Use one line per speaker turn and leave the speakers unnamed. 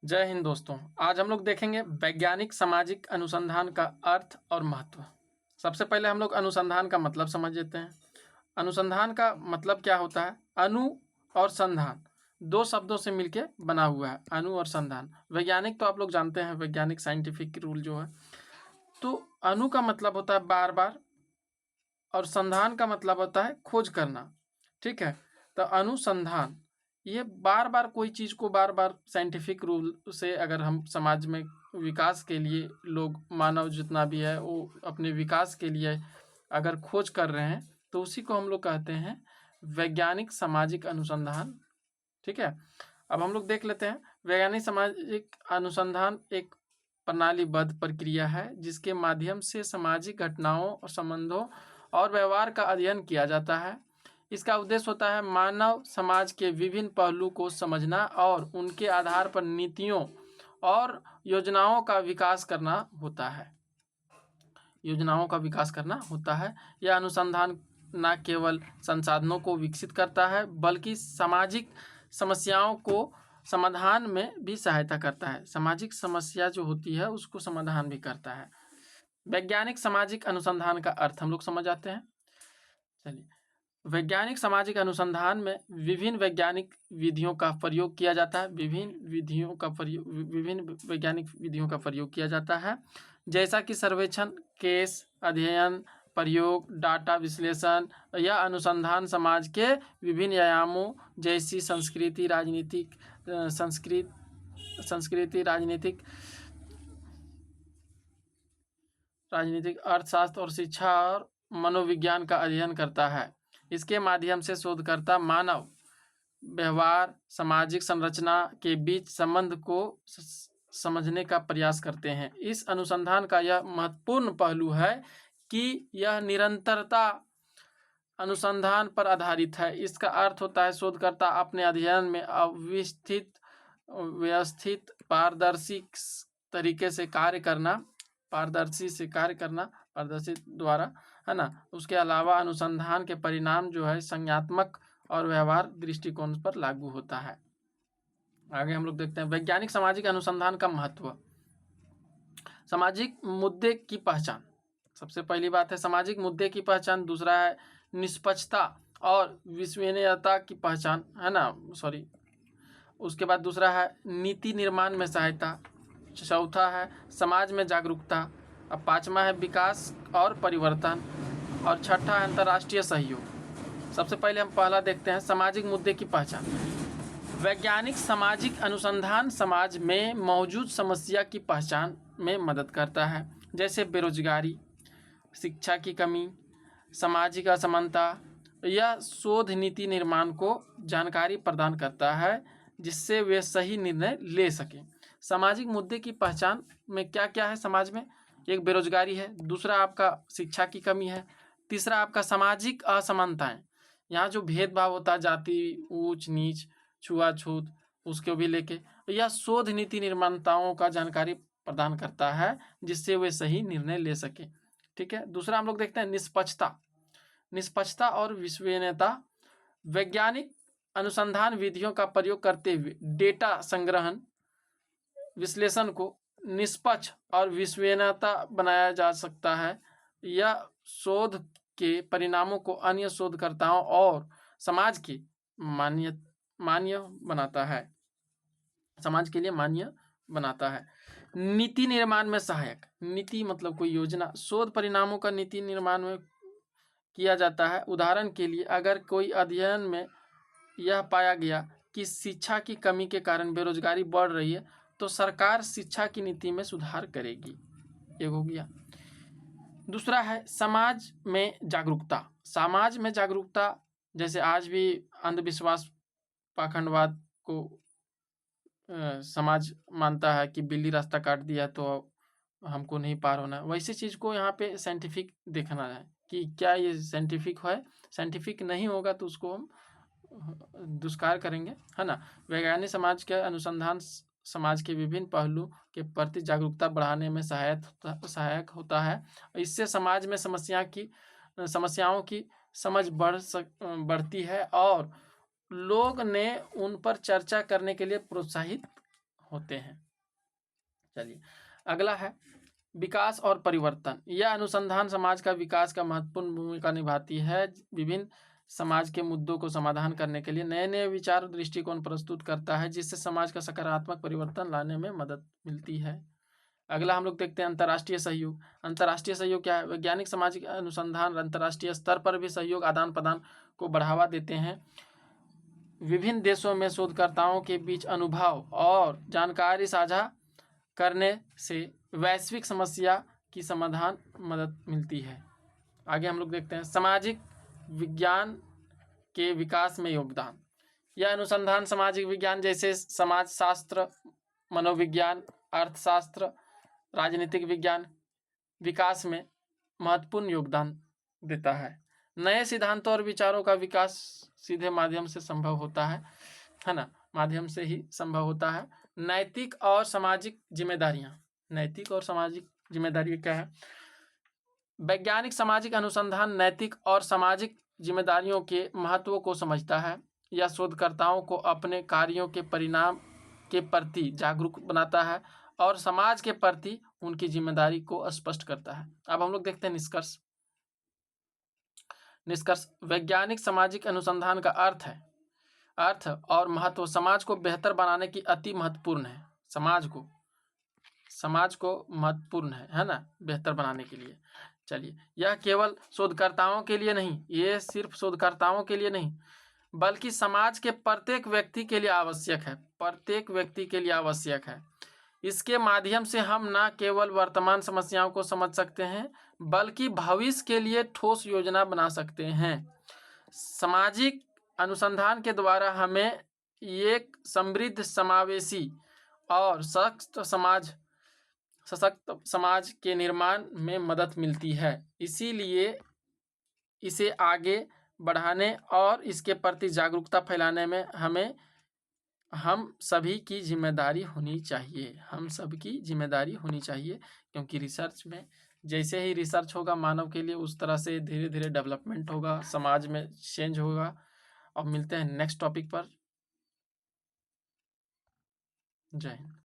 जय हिंद दोस्तों। आज हम लोग देखेंगे वैज्ञानिक सामाजिक अनुसंधान का अर्थ और महत्व। सबसे पहले हम लोग अनुसंधान का मतलब समझ लेते हैं। अनुसंधान का मतलब क्या होता है? अनु और संधान दो शब्दों से मिलके बना हुआ है। अनु और संधान। वैज्ञानिक तो आप लोग जानते हैं, वैज्ञानिक साइंटिफिक रूल जो है। तो अनु का मतलब होता है बार बार और संधान का मतलब होता है खोज करना। ठीक है, तो अनुसंधान ये बार बार कोई चीज़ को बार बार साइंटिफिक रूल से अगर हम समाज में विकास के लिए लोग मानव जितना भी है वो अपने विकास के लिए अगर खोज कर रहे हैं तो उसी को हम लोग कहते हैं वैज्ञानिक सामाजिक अनुसंधान। ठीक है, अब हम लोग देख लेते हैं। वैज्ञानिक सामाजिक अनुसंधान एक प्रणालीबद्ध प्रक्रिया है जिसके माध्यम से सामाजिक घटनाओं और संबंधों और व्यवहार का अध्ययन किया जाता है। इसका उद्देश्य होता है मानव समाज के विभिन्न पहलू को समझना और उनके आधार पर नीतियों और योजनाओं का विकास करना होता है। यह अनुसंधान न केवल संसाधनों को विकसित करता है बल्कि सामाजिक समस्याओं को समाधान में भी सहायता करता है। सामाजिक समस्या जो होती है उसको समाधान भी करता है। वैज्ञानिक सामाजिक अनुसंधान का अर्थ हम लोग समझ आते हैं। चलिए, वैज्ञानिक सामाजिक अनुसंधान में विभिन्न वैज्ञानिक विधियों का प्रयोग किया जाता है। विभिन्न वैज्ञानिक विधियों का प्रयोग किया जाता है, जैसा कि सर्वेक्षण, केस अध्ययन, प्रयोग, डाटा विश्लेषण या अनुसंधान समाज के विभिन्न आयामों जैसी संस्कृति, राजनीतिक, अर्थशास्त्र और शिक्षा और मनोविज्ञान का अध्ययन करता है। इसके माध्यम से शोधकर्ता मानव व्यवहार, सामाजिक संरचना के बीच संबंध को समझने का प्रयास करते हैं। इस अनुसंधान का यह महत्वपूर्ण पहलू है कि यह निरंतरता अनुसंधान पर आधारित है। इसका अर्थ होता है शोधकर्ता अपने अध्ययन में व्यवस्थित पारदर्शी तरीके से कार्य करना, पारदर्शी द्वारा, है ना। उसके अलावा अनुसंधान के परिणाम जो है संज्ञात्मक और व्यवहार दृष्टिकोण पर लागू होता है। आगे हम लोग देखते हैं वैज्ञानिक सामाजिक अनुसंधान का महत्व। सामाजिक मुद्दे की पहचान, सबसे पहली बात है सामाजिक मुद्दे की पहचान। दूसरा है निष्पक्षता और विश्वसनीयता की पहचान, है ना, उसके बाद दूसरा है नीति निर्माण में सहायता। चौथा है समाज में जागरूकता। अब पांचवा है विकास और परिवर्तन और छठा है अंतर्राष्ट्रीय सहयोग। सबसे पहले हम पहला देखते हैं सामाजिक मुद्दे की पहचान। वैज्ञानिक सामाजिक अनुसंधान समाज में मौजूद समस्या की पहचान में मदद करता है, जैसे बेरोजगारी, शिक्षा की कमी, सामाजिक असमानता। यह शोध नीति निर्माण को जानकारी प्रदान करता है जिससे वे सही निर्णय ले सकें। सामाजिक मुद्दे की पहचान में क्या क्या है समाज में? एक बेरोजगारी है, दूसरा आपका शिक्षा की कमी है, तीसरा आपका सामाजिक असमानताएं, यहाँ जो भेदभाव होता है, जाति, ऊंच नीच, छुआछूत, उसको भी लेके यह शोध नीति निर्माताओं का जानकारी प्रदान करता है जिससे वे सही निर्णय ले सके। ठीक है, दूसरा हम लोग देखते हैं निष्पक्षता और विश्वसनीयता। वैज्ञानिक अनुसंधान विधियों का प्रयोग करते हुए डेटा संग्रहण विश्लेषण को निष्पक्ष और विश्वसनीयता बनाया जा सकता है। यह शोध के परिणामों को अन्य शोधकर्ताओं और समाज के मान्य बनाता है। नीति निर्माण में सहायक। नीति मतलब कोई योजना। शोध परिणामों का नीति निर्माण में किया जाता है। उदाहरण के लिए अगर कोई अध्ययन में यह पाया गया कि शिक्षा की कमी के कारण बेरोजगारी बढ़ रही है तो सरकार शिक्षा की नीति में सुधार करेगी। एक हो गया। दूसरा है समाज में जागरूकता। जैसे आज भी अंधविश्वास, पाखंडवाद को समाज मानता है कि बिल्ली रास्ता काट दिया तो हमको नहीं पार होना है। वैसी चीज़ को यहाँ पे साइंटिफिक देखना है कि क्या ये साइंटिफिक है। साइंटिफिक नहीं होगा तो उसको हम दुष्कार करेंगे, है ना। वैज्ञानिक समाज के अनुसंधान समाज के विभिन्न पहलू के प्रति जागरूकता बढ़ाने में सहायक होता है। इससे समाज में समस्याओं की समझ बढ़ती है और लोग ने उन पर चर्चा करने के लिए प्रोत्साहित होते हैं। चलिए अगला है विकास और परिवर्तन। यह अनुसंधान समाज का विकास का महत्वपूर्ण भूमिका निभाती है। विभिन्न समाज के मुद्दों को समाधान करने के लिए नए नए विचार और दृष्टिकोण प्रस्तुत करता है, जिससे समाज का सकारात्मक परिवर्तन लाने में मदद मिलती है। अगला हम लोग देखते हैं अंतर्राष्ट्रीय सहयोग। अंतर्राष्ट्रीय सहयोग क्या है? वैज्ञानिक सामाजिक अनुसंधान अंतर्राष्ट्रीय स्तर पर भी सहयोग आदान प्रदान को बढ़ावा देते हैं। विभिन्न देशों में शोधकर्ताओं के बीच अनुभव और जानकारी साझा करने से वैश्विक समस्या की समाधान मदद मिलती है। आगे हम लोग देखते हैं सामाजिक विज्ञान के विकास में योगदान। यह अनुसंधान सामाजिक विज्ञान जैसे समाजशास्त्र, मनोविज्ञान, अर्थशास्त्र, राजनीतिक विज्ञान विकास में महत्वपूर्ण योगदान देता है। नए सिद्धांतों और विचारों का विकास सीधे माध्यम से संभव होता है ना, माध्यम से ही संभव होता है। नैतिक और सामाजिक जिम्मेदारियां। नैतिक और सामाजिक जिम्मेदारी क्या है? वैज्ञानिक सामाजिक अनुसंधान नैतिक और सामाजिक जिम्मेदारियों के महत्व को समझता है। यह शोधकर्ताओं को अपने कार्यों के परिणाम के प्रति जागरूक बनाता है और समाज के प्रति उनकी जिम्मेदारी को स्पष्ट करता है। अब हम लोग देखते हैं निष्कर्ष। वैज्ञानिक सामाजिक अनुसंधान का अर्थ और महत्व समाज को बेहतर बनाने की अति महत्वपूर्ण है। समाज को महत्वपूर्ण है ना, बेहतर बनाने के लिए। चलिए यह केवल शोधकर्ताओं के लिए नहीं, ये सिर्फ शोधकर्ताओं के लिए नहीं बल्कि समाज के प्रत्येक व्यक्ति के लिए आवश्यक है। इसके माध्यम से हम न केवल वर्तमान समस्याओं को समझ सकते हैं बल्कि भविष्य के लिए ठोस योजना बना सकते हैं। सामाजिक अनुसंधान के द्वारा हमें एक समृद्ध, समावेशी और सशक्त समाज के निर्माण में मदद मिलती है। इसीलिए इसे आगे बढ़ाने और इसके प्रति जागरूकता फैलाने में हम सभी की जिम्मेदारी होनी चाहिए। क्योंकि रिसर्च में जैसे ही रिसर्च होगा मानव के लिए, उस तरह से धीरे धीरे डेवलपमेंट होगा, समाज में चेंज होगा। अब मिलते हैं नेक्स्ट टॉपिक पर। जय हिंद।